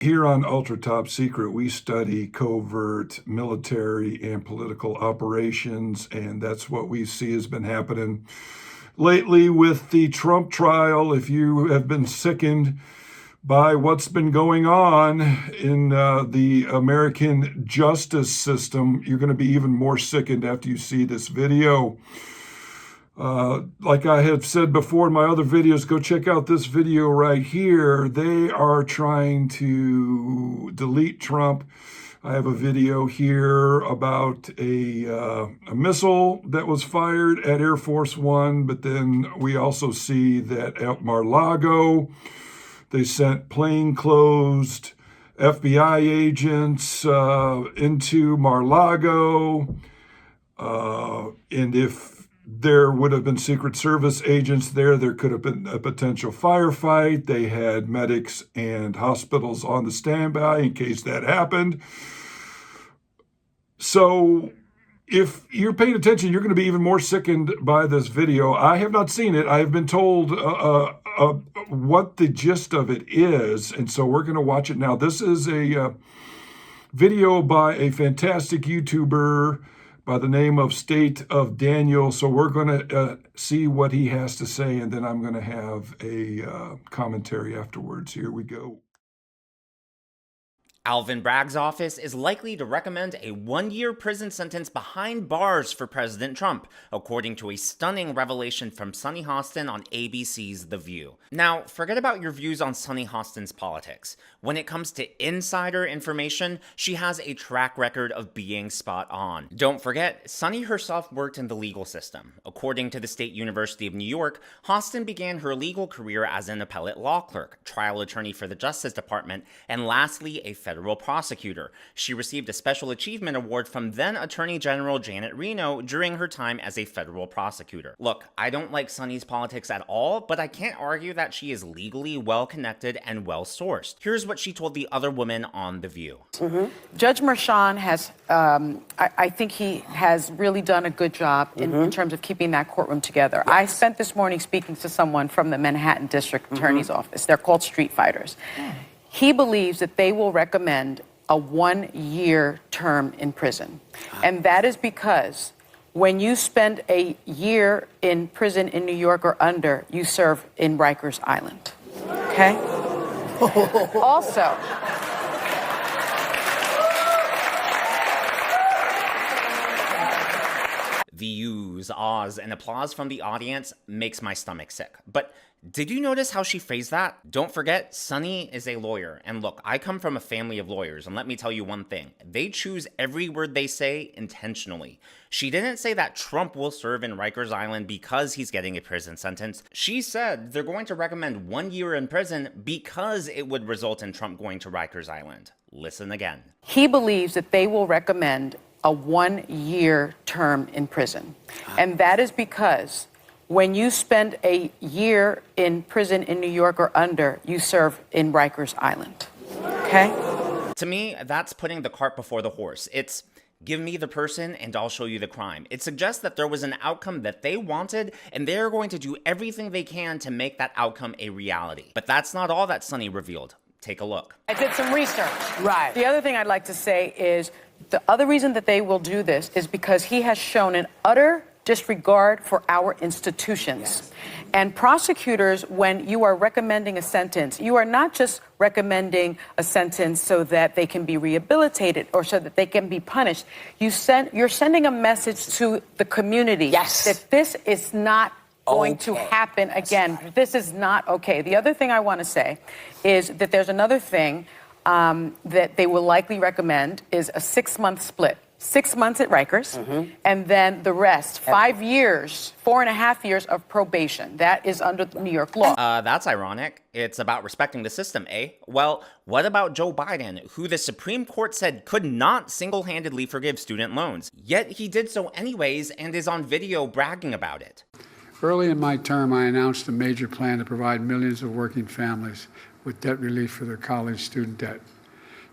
Here on Ultra Top Secret, we study covert military and political operations, and that's what we see has been happening lately with the Trump trial. If you have been sickened by what's been going on in the American justice system, you're going to be even more sickened after you see this video. Like I have said before in my other videos, go check out this video right here. They are trying to delete Trump. I have a video here about a missile that was fired at Air Force One, but then we also see that at Mar-a-Lago, they sent plainclothes FBI agents into Mar-a-Lago, and if there would have been Secret Service agents there could have been a potential firefight. They had medics and hospitals on the standby in case that happened. So if you're paying attention, you're going to be even more sickened by this video. I have not seen it. I have been told what the gist of it is, and so we're going to watch it now. This is a video by a fantastic YouTuber by the name of State of Daniel. So we're going to see what he has to say, and then I'm going to have a commentary afterwards. Here we go. Alvin Bragg's office is likely to recommend a 1-year prison sentence behind bars for President Trump, according to a stunning revelation from Sunny Hostin on ABC's The View. Now, forget about your views on Sunny Hostin's politics. When it comes to insider information, she has a track record of being spot on. Don't forget, Sunny herself worked in the legal system. According to the State University of New York, Hostin began her legal career as an appellate law clerk, trial attorney for the Justice Department, and lastly, a federal prosecutor. She received a Special Achievement Award from then Attorney General Janet Reno during her time as a federal prosecutor. Look, I don't like Sunny's politics at all, but I can't argue that she is legally well-connected and well-sourced. Here's what she told the other woman on The View. Judge Merchan has, I think he has really done a good job in terms of keeping that courtroom together. Yes. I spent this morning speaking to someone from the Manhattan District Attorney's Office. They're called street fighters. He believes that they will recommend a 1-year term in prison. And that is because when you spend a year in prison in New York or under, you serve in Rikers Island. Okay? Also, Views, ahs, and applause from the audience makes my stomach sick. But did you notice how she phrased that? Don't forget, Sunny is a lawyer. And look, I come from a family of lawyers, and let me tell you one thing. They choose every word they say intentionally. She didn't say that Trump will serve in Rikers Island because he's getting a prison sentence. She said they're going to recommend 1 year in prison because it would result in Trump going to Rikers Island. Listen again. He believes that they will recommend a 1-year term in prison. And that is because when you spend a year in prison in New York or under, you serve in Rikers Island. Okay? To me, that's putting the cart before the horse. It's give me the person and I'll show you the crime. It suggests that there was an outcome that they wanted and they're going to do everything they can to make that outcome a reality. But that's not all that Sunny revealed. Take a look. I did some research. Right. The other thing I'd like to say is the other reason that they will do this is because he has shown an utter disregard for our institutions. Yes. And prosecutors, when you are recommending a sentence, you are not just recommending a sentence so that they can be rehabilitated or so that they can be punished. You're sending a message to the community that this is not going to happen again. Right. This is not okay. The other thing I want to say is that there's another thing that they will likely recommend is a 6-month split. 6 months at Rikers, and then the rest, 5 years, 4.5 years of probation. That is under New York law. That's ironic. It's about respecting the system, eh? Well, what about Joe Biden, who the Supreme Court said could not single-handedly forgive student loans? Yet he did so anyways and is on video bragging about it. Early in my term, I announced a major plan to provide millions of working families with debt relief for their college student debt.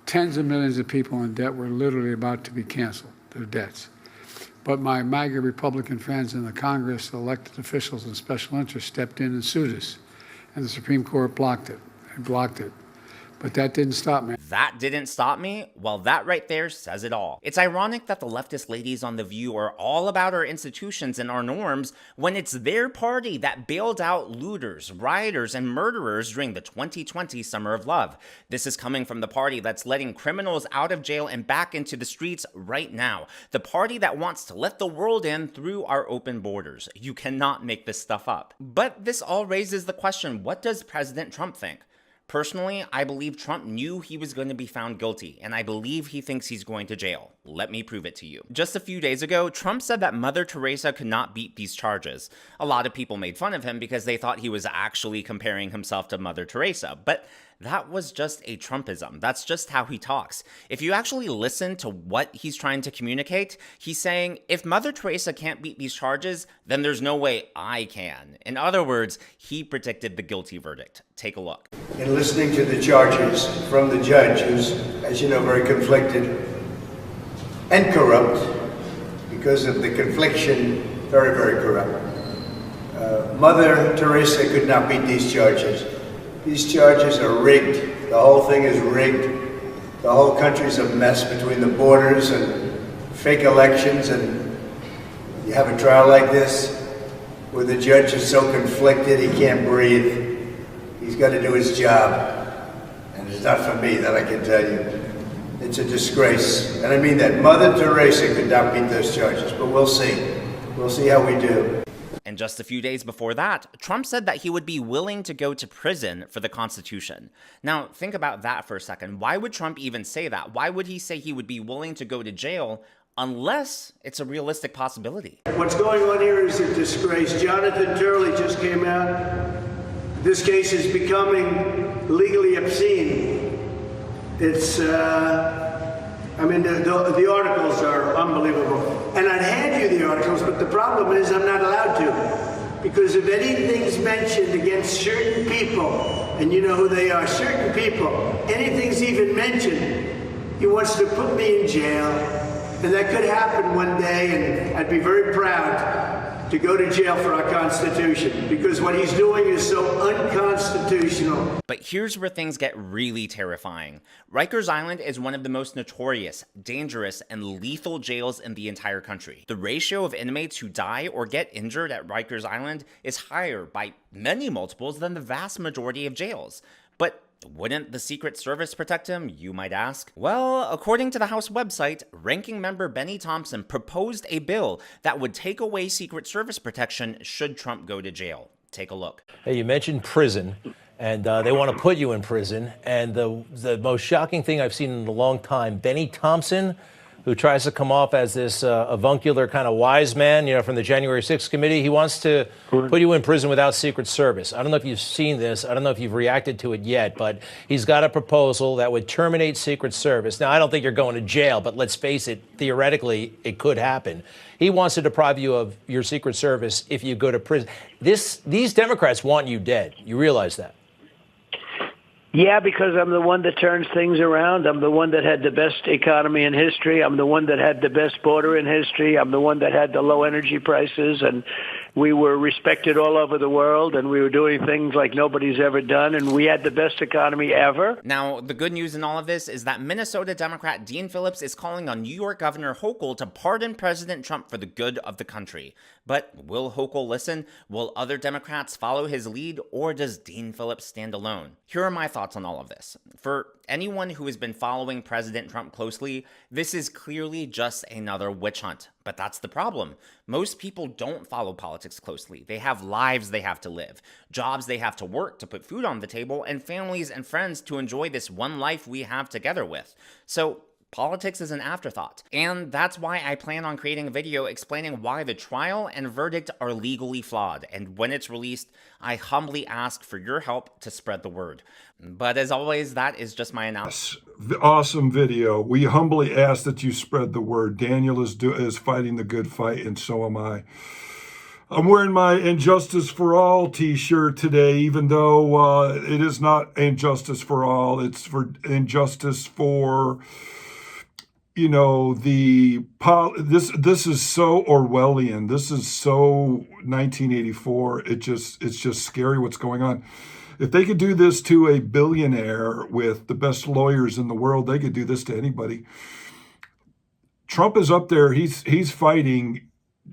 Tens of millions of people in debt were literally about to be canceled, their debts. But my MAGA Republican friends in the Congress, elected officials, and special interests stepped in and sued us. And the Supreme Court blocked it. They blocked it. But that didn't stop me. That didn't stop me? Well, that right there says it all. It's ironic that the leftist ladies on The View are all about our institutions and our norms when it's their party that bailed out looters, rioters, and murderers during the 2020 Summer of Love. This is coming from the party that's letting criminals out of jail and back into the streets right now. The party that wants to let the world in through our open borders. You cannot make this stuff up. But this all raises the question, what does President Trump think? Personally, I believe Trump knew he was going to be found guilty, and I believe he thinks he's going to jail. Let me prove it to you. Just a few days ago, Trump said that Mother Teresa could not beat these charges. A lot of people made fun of him because they thought he was actually comparing himself to Mother Teresa, but that was just a Trumpism. That's just how he talks. If you actually listen to what he's trying to communicate, he's saying, if Mother Teresa can't beat these charges, then there's no way I can. In other words, he predicted the guilty verdict. Take a look. In listening to the charges from the judge, who's, as you know, very conflicted and corrupt, because of the confliction, very, very corrupt. Mother Teresa could not beat these charges. These charges are rigged. The whole thing is rigged. The whole country's a mess between the borders and fake elections, and you have a trial like this where the judge is so conflicted he can't breathe. He's got to do his job, and it's not for me, that I can tell you. It's a disgrace, and I mean that. Mother Teresa could not beat those charges, but we'll see. We'll see how we do. And just a few days before that, Trump said that he would be willing to go to prison for the Constitution. Now, think about that for a second. Why would Trump even say that? Why would he say he would be willing to go to jail unless it's a realistic possibility? What's going on here is a disgrace. Jonathan Turley just came out. This case is becoming legally obscene. It's, I mean, the articles are unbelievable. And I'd hand you the articles, but the problem is I'm not allowed to. Because if anything's mentioned against certain people, and you know who they are, certain people, anything's even mentioned, he wants to put me in jail. And that could happen one day, and I'd be very proud to go to jail for our Constitution, because what he's doing is so unconstitutional. But here's where things get really terrifying. Rikers Island is one of the most notorious, dangerous, and lethal jails in the entire country. The ratio of inmates who die or get injured at Rikers Island is higher by many multiples than the vast majority of jails. But wouldn't the Secret Service protect him, you might ask? Well, according to the House website, Ranking Member Benny Thompson proposed a bill that would take away Secret Service protection should Trump go to jail. Take a look. Hey, you mentioned prison, and they want to put you in prison. And the most shocking thing I've seen in a long time, Benny Thompson, who tries to come off as this avuncular kind of wise man, you know, from the January 6th committee. He wants to put you in prison without Secret Service. I don't know if you've seen this. I don't know if you've reacted to it yet, but he's got a proposal that would terminate Secret Service. Now, I don't think you're going to jail, but let's face it, theoretically, it could happen. He wants to deprive you of your Secret Service if you go to prison. These Democrats want you dead. You realize that? Yeah, because I'm the one that turns things around. I'm the one that had the best economy in history. I'm the one that had the best border in history. I'm the one that had the low energy prices, and we were respected all over the world, and we were doing things like nobody's ever done, and we had the best economy ever. Now, the good news in all of this is that Minnesota Democrat Dean Phillips is calling on New York Governor Hochul to pardon President Trump for the good of the country. But will Hochul listen? Will other Democrats follow his lead, or does Dean Phillips stand alone? Here are my thoughts on all of this. For anyone who has been following President Trump closely, this is clearly just another witch hunt. But that's the problem. Most people don't follow politics closely. They have lives they have to live, jobs they have to work to put food on the table, and families and friends to enjoy this one life we have together with. So politics is an afterthought. And that's why I plan on creating a video explaining why the trial and verdict are legally flawed. And when it's released, I humbly ask for your help to spread the word. But as always, that is just my announcement. Awesome video. We humbly ask that you spread the word. Daniel is fighting the good fight, and so am I. I'm wearing my Injustice for All t-shirt today, even though it is not injustice for all. It's for injustice for, you know, this is so Orwellian. This is so 1984. It's just scary what's going on. If they could do this to a billionaire with the best lawyers in the world, they could do this to anybody. Trump is up there. He's fighting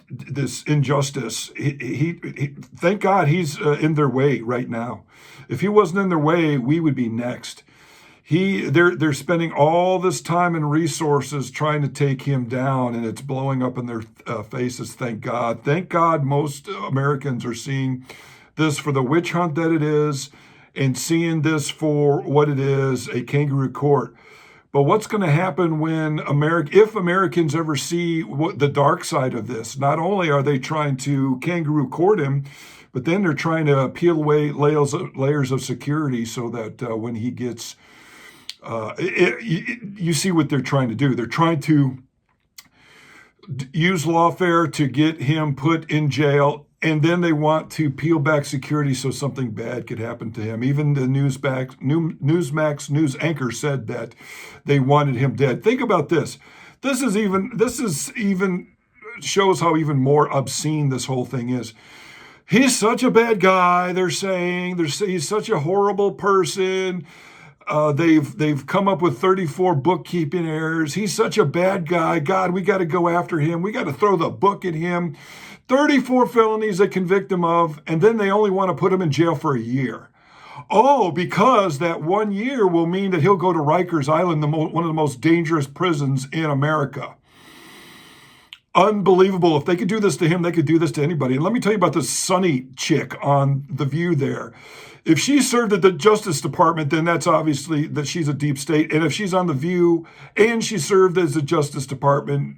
this injustice. Thank God he's in their way right now. If he wasn't in their way, we would be next. They're spending all this time and resources trying to take him down, and it's blowing up in their faces. Thank God. Thank God most Americans are seeing this for the witch hunt that it is, and seeing this for what it is, a kangaroo court. But what's going to happen when if Americans ever see the dark side of this? Not only are they trying to kangaroo court him, but then they're trying to peel away layers of security so that when he gets, you see what they're trying to do. They're trying to use lawfare to get him put in jail, and then they want to peel back security so something bad could happen to him. Even the Newsmax news anchor said that they wanted him dead. Think about this. This is even shows how even more obscene this whole thing is. He's such a bad guy. They're saying he's such a horrible person. They've come up with 34 bookkeeping errors. He's such a bad guy. God, we got to go after him. We got to throw the book at him. 34 felonies they convict him of, and then they only want to put him in jail for a year. Oh, because that 1 year will mean that he'll go to Rikers Island, one of the most dangerous prisons in America. Unbelievable. If they could do this to him, they could do this to anybody. And let me tell you about this Sunny chick on The View there. If she served at the Justice Department, then that's obviously that she's a deep state. And if she's on The View and she served as the Justice Department,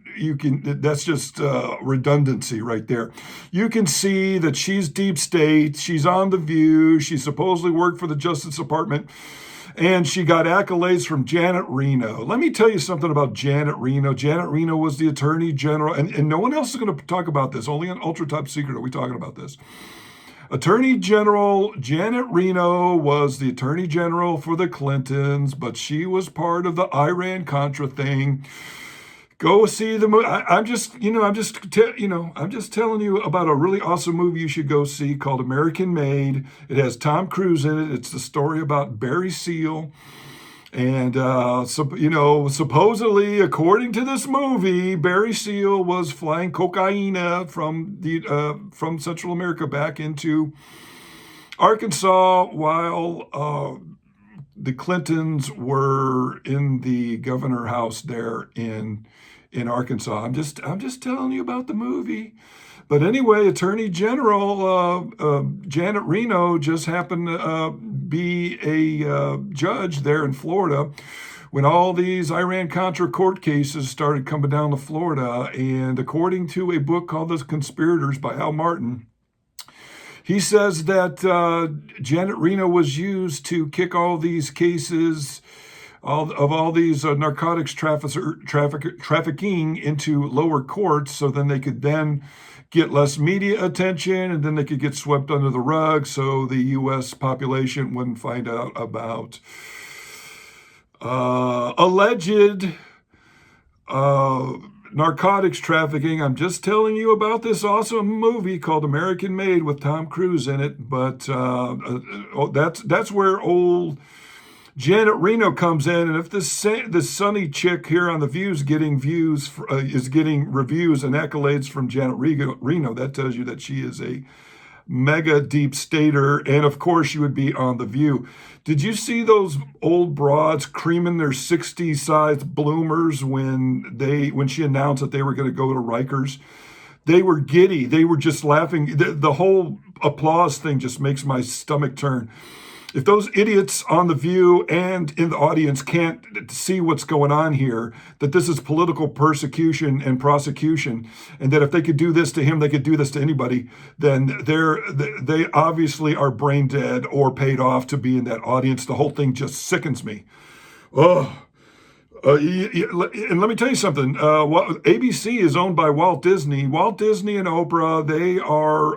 that's just redundancy right there. You can see that she's deep state. She's on The View. She supposedly worked for the Justice Department. And she got accolades from Janet Reno. Let me tell you something about Janet Reno. Janet Reno was the Attorney General, and no one else is going to talk about this. Only on Ultra Top Secret are we talking about this. Attorney General Janet Reno was the Attorney General for the Clintons, but she was part of the Iran-Contra thing. Go see the movie. I'm just telling you about a really awesome movie you should go see called American Made. It has Tom Cruise in it. It's the story about Barry Seal. And, supposedly, according to this movie, Barry Seal was flying cocaine from Central America back into Arkansas while the Clintons were in the governor house there in Arkansas. I'm just telling you about the movie. But anyway, Attorney General Janet Reno just happened to be a judge there in Florida when all these Iran-Contra court cases started coming down to Florida. And according to a book called The Conspirators by Al Martin, he says that Janet Reno was used to kick all these cases all these narcotics trafficking into lower courts, so then they could then get less media attention, and then they could get swept under the rug so the U.S. population wouldn't find out about alleged narcotics trafficking. I'm just telling you about this awesome movie called American Made with Tom Cruise in it, but that's where old Janet Reno comes in, and if this Sunny chick here on The View is getting reviews and accolades from Janet Reno, that tells you that she is a mega deep stater, and of course she would be on The View. Did you see those old broads creaming their 60-sized bloomers when she announced that they were going to go to Rikers? They were giddy. They were just laughing. The whole applause thing just makes my stomach turn. If those idiots on The View and in the audience can't see what's going on here, that this is political persecution and prosecution, and that if they could do this to him, they could do this to anybody, then they obviously are brain dead or paid off to be in that audience. The whole thing just sickens me. Oh. And let me tell you something. ABC is owned by Walt Disney. Walt Disney and Oprah, they are...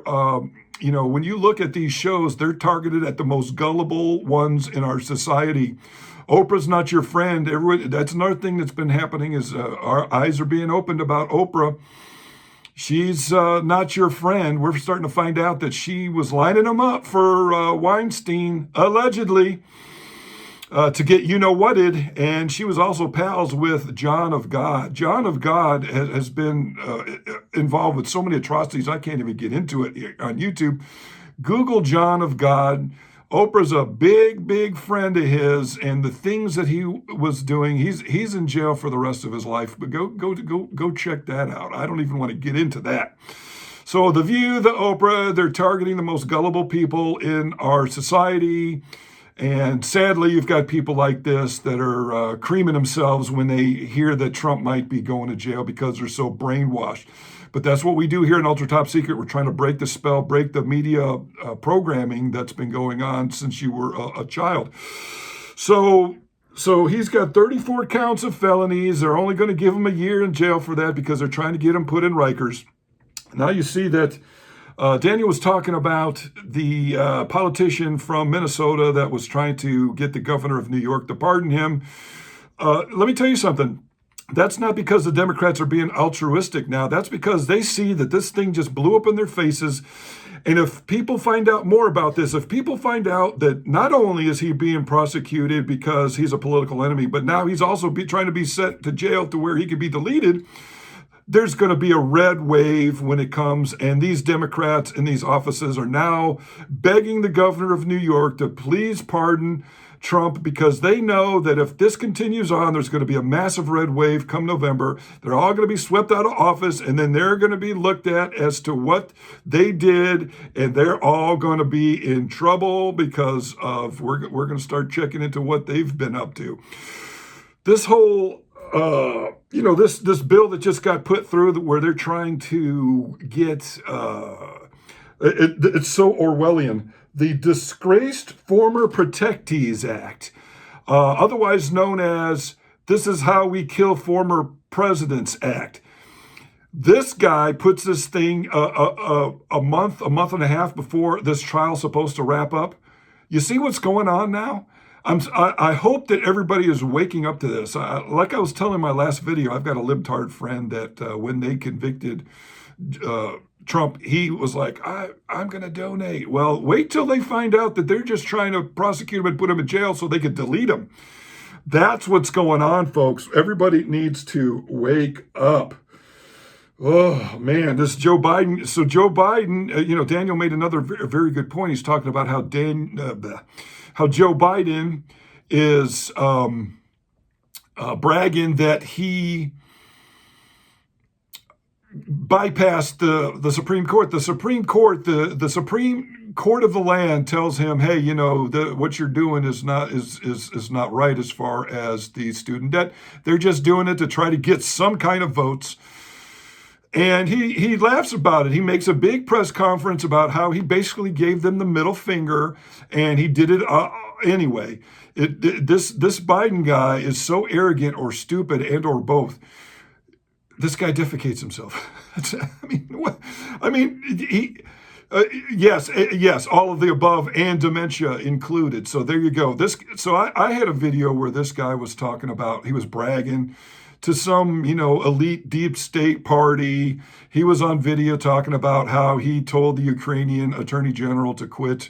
when you look at these shows, they're targeted at the most gullible ones in our society. Oprah's not your friend. That's another thing that's been happening is our eyes are being opened about Oprah. she's not your friend. We're starting to find out that she was lining him up for Weinstein, allegedly, to get you-know-whatted, and she was also pals with John of God. John of God has been involved with so many atrocities, I can't even get into it here on YouTube. Google John of God. Oprah's a big, big friend of his, and the things that he was doing, he's in jail for the rest of his life. But go check that out. I don't even want to get into that. So The View, the Oprah, they're targeting the most gullible people in our society. And sadly, you've got people like this that are creaming themselves when they hear that Trump might be going to jail because they're so brainwashed. But that's what we do here in Ultra Top Secret. We're trying to break the spell, break the media programming that's been going on since you were a child. So he's got 34 counts of felonies. They're only going to give him a year in jail for that because they're trying to get him put in Rikers. Now you see that Daniel was talking about the politician from Minnesota that was trying to get the governor of New York to pardon him. Let me tell you something. That's not because the Democrats are being altruistic now. That's because they see that this thing just blew up in their faces. And if people find out more about this, if people find out that not only is he being prosecuted because he's a political enemy, but now he's also trying to be sent to jail to where he can be deleted, there's going to be a red wave when it comes. And these Democrats in these offices are now begging the governor of New York to please pardon Trump, because they know that if this continues on, there's going to be a massive red wave come November. They're all going to be swept out of office, and then they're going to be looked at as to what they did, and they're all going to be in trouble because of we're going to start checking into what they've been up to. This whole this bill that just got put through where they're trying to get it's so Orwellian. The Disgraced Former Protectees Act, otherwise known as This Is How We Kill Former Presidents Act. This guy puts this thing a month and a half before this trial's supposed to wrap up. You see what's going on now? I hope that everybody is waking up to this. Like I was telling in my last video, I've got a libtard friend that when they convicted Trump, he was like, I'm going to donate. Well, wait till they find out that they're just trying to prosecute him and put him in jail so they could delete him. That's what's going on, folks. Everybody needs to wake up. Oh, man, this Joe Biden. So Joe Biden, Daniel made another very good point. He's talking about how Joe Biden is bragging that he bypassed the Supreme Court. The Supreme Court, the Supreme Court of the land tells him, hey, what you're doing is not right as far as the student debt. They're just doing it to try to get some kind of votes. And he laughs about it. He makes a big press conference about how he basically gave them the middle finger, and he did it anyway. This Biden guy is so arrogant or stupid and or both. This guy defecates himself. Yes, all of the above and dementia included. So there you go. I had a video where this guy was talking about, he was bragging to some, elite deep state party. He was on video talking about how he told the Ukrainian attorney general to quit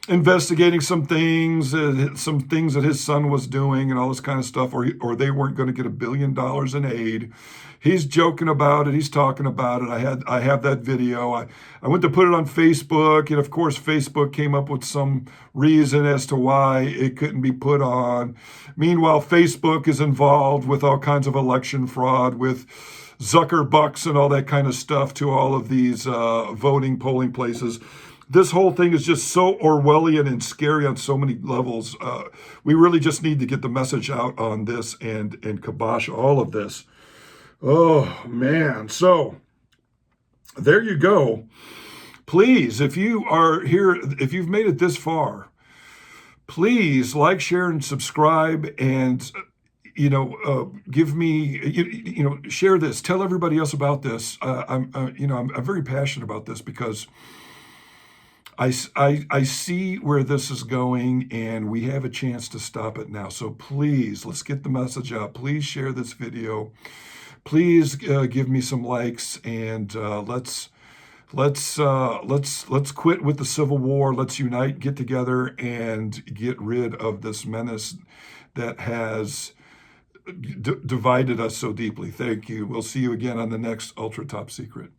investigating some things that his son was doing and all this kind of stuff, or they weren't going to get $1 billion in aid. He's joking about it. He's talking about it. I have that video. I went to put it on Facebook, and of course, Facebook came up with some reason as to why it couldn't be put on. Meanwhile, Facebook is involved with all kinds of election fraud, with Zuckerbucks and all that kind of stuff to all of these voting polling places. This whole thing is just so Orwellian and scary on so many levels. We really just need to get the message out on this and kibosh all of this. Oh, man. So there you go. Please, if you are here, if you've made it this far, please like, share, and subscribe, and give me, share this. Tell everybody else about this. I'm very passionate about this because I see where this is going, and we have a chance to stop it now. So please, let's get the message out. Please share this video. please give me some likes, and let's quit with the Civil War. Let's unite, get together, and get rid of this menace that has divided us so deeply. Thank you. We'll see you again on the next Ultra Top Secret.